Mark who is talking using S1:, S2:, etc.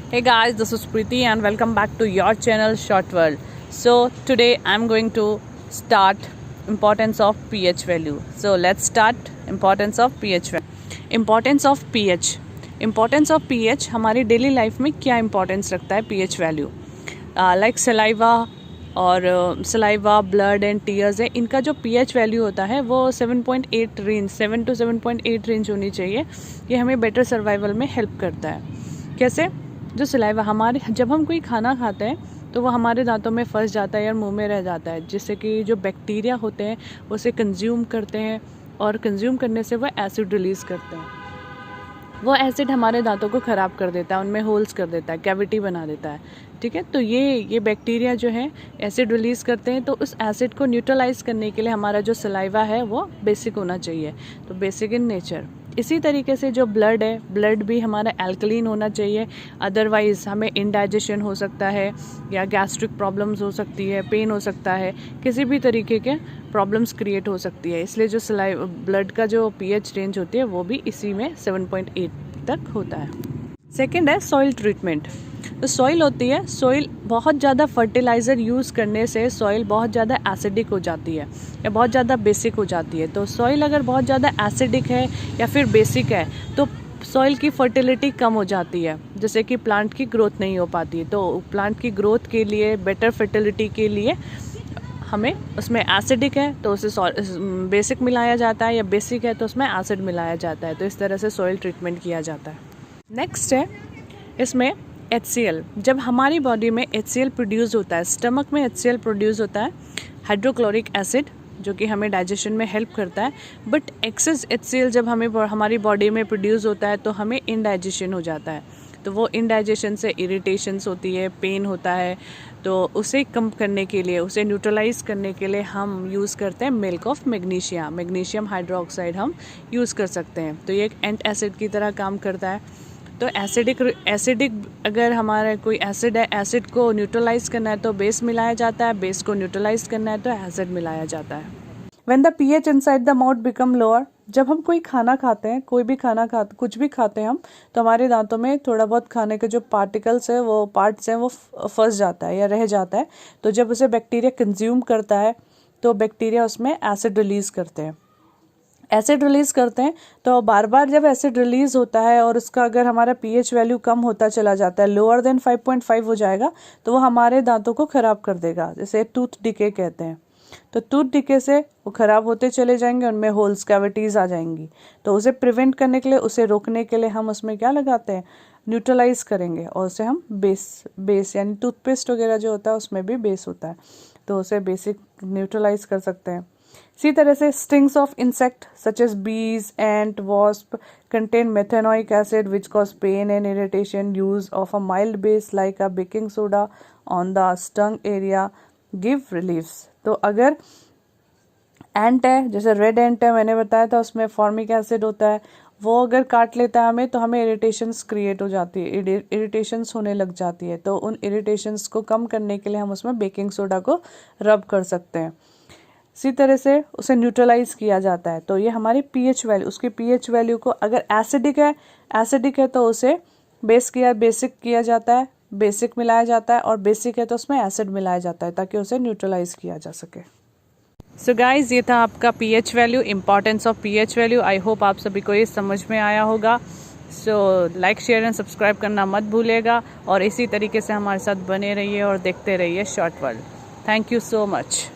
S1: Hey guys, this is Preeti and welcome back to your channel Short World. So today I'm going to start importance of pH value. So let's start importance of pH value. Importance of pH. Importance of pH हमारी daily life में क्या importance रखता है pH value. Like saliva और saliva, blood and tears है, इनका जो pH value होता है वो 7.8 रेंज 7 to 7.8 रेंज होनी चाहिए. ये हमें बेटर सर्वाइवल में हेल्प करता है. कैसे? जो सलाइवा हमारे, जब हम कोई खाना खाते हैं तो वो हमारे दांतों में फंस जाता है या मुंह में रह जाता है, जिससे कि जो बैक्टीरिया होते हैं उसे कंज्यूम करते हैं और कंज्यूम करने से वो एसिड रिलीज़ करते हैं. वो एसिड हमारे दांतों को ख़राब कर देता है, उनमें होल्स कर देता है, कैविटी बना देता है. ठीक है, तो ये बैक्टीरिया जो है एसिड रिलीज़ करते हैं. तो उस एसिड को न्यूट्रलाइज करने के लिए हमारा जो सलाइवा है वो बेसिक होना चाहिए, तो बेसिक इन नेचर. इसी तरीके से जो ब्लड है, ब्लड भी हमारा एल्कलीन होना चाहिए, अदरवाइज़ हमें इंडाइजेशन हो सकता है या गैस्ट्रिक प्रॉब्लम्स हो सकती है, पेन हो सकता है, किसी भी तरीके के प्रॉब्लम्स क्रिएट हो सकती है. इसलिए जो ब्लड का जो पीएच रेंज होती है वो भी इसी में 7.8 तक होता है. सेकेंड है सॉइल ट्रीटमेंट. तो सॉइल होती है, सॉइल बहुत ज़्यादा फर्टिलाइज़र यूज़ करने से सॉइल बहुत ज़्यादा एसिडिक हो जाती है या बहुत ज़्यादा बेसिक हो जाती है. तो सॉइल अगर बहुत ज़्यादा एसिडिक है या फिर बेसिक है तो सॉइल की फर्टिलिटी कम हो जाती है, जैसे कि प्लांट की ग्रोथ नहीं हो पाती. तो प्लांट की ग्रोथ के लिए, बेटर फर्टिलिटी के लिए हमें उसमें एसिडिक है तो उसे बेसिक मिलाया जाता है, या बेसिक है तो उसमें एसिड मिलाया जाता है. तो इस तरह से सॉइल ट्रीटमेंट किया जाता है. नेक्स्ट है इसमें HCl. जब हमारी बॉडी में HCl प्रोड्यूस होता है, स्टमक में HCl प्रोड्यूस होता है, हाइड्रोक्लोरिक एसिड, जो कि हमें डाइजेशन में हेल्प करता है. बट एक्सेस HCl जब हमारी बॉडी में प्रोड्यूस होता है तो हमें इनडाइजेशन हो जाता है. तो वो इनडाइजेशन से इरिटेशंस होती है, पेन होता है. तो उसे कम करने के लिए, उसे न्यूट्रलाइज करने के लिए हम यूज़ करते हैं मिल्क ऑफ मैग्नीशियम हाइड्रोक्साइड हम यूज़ कर सकते हैं. तो ये एक एंट एसिड की तरह काम करता है. तो एसिडिक अगर हमारा कोई एसिड है, एसिड को न्यूट्रलाइज करना है तो बेस मिलाया जाता है, बेस को न्यूट्रलाइज करना है तो एसिड मिलाया जाता है. When the pH inside the mouth become lower. जब हम कोई खाना खाते हैं, कोई भी खाना कुछ भी खाते हैं हम, तो हमारे दांतों में थोड़ा बहुत खाने के जो पार्टिकल्स है, वो पार्ट्स हैं, वो फंस जाता है या रह जाता है. तो जब उसे बैक्टीरिया कंज्यूम करता है तो बैक्टीरिया उसमें एसिड रिलीज़ करते हैं. एसिड रिलीज़ करते हैं तो बार बार जब एसिड रिलीज़ होता है और उसका अगर हमारा पीएच वैल्यू कम होता चला जाता है, लोअर देन 5.5 हो जाएगा, तो वो हमारे दांतों को ख़राब कर देगा, जैसे टूथ डिके कहते हैं. तो टूथ डिके से वो ख़राब होते चले जाएंगे, उनमें होल्स, कैविटीज़ आ जाएंगी. तो उसे प्रिवेंट करने के लिए, उसे रोकने के लिए हम उसमें क्या लगाते हैं, न्यूट्रलाइज करेंगे, और उसे हम बेस यानी टूथपेस्ट वगैरह जो होता है उसमें भी बेस होता है, तो उसे बेसिक न्यूट्रलाइज कर सकते हैं. इसी तरह से stings of insect such as bees, ant, wasp contain methanoic acid which cause pain and irritation. Use of a mild base like a baking soda on the stung area give reliefs. तो अगर एंट है, जैसे red एंट है, मैंने बताया था उसमें formic acid होता है, वो अगर काट लेता है हमें तो हमें इरिटेशंस क्रिएट हो जाती है, इरिटेशंस होने लग जाती है. तो उन इरिटेशंस को कम करने के लिए हम उसमें बेकिंग सोडा को रब कर सकते हैं. इसी तरह से उसे न्यूट्रलाइज किया जाता है. तो ये हमारी पीएच वैल्यू, उसकी पीएच वैल्यू को, अगर एसिडिक है तो उसे बेसिक किया जाता है, बेसिक मिलाया जाता है, और बेसिक है तो उसमें एसिड मिलाया जाता है ताकि उसे न्यूट्रलाइज किया जा सके. सो गाइज, ये था आपका pH value, importance of pH value. I hope आप सभी को ये समझ में आया होगा. So like, share and subscribe करना मत भूलिएगा, और इसी तरीके से हमारे साथ बने रहिए और देखते रहिए short world. Thank you so much.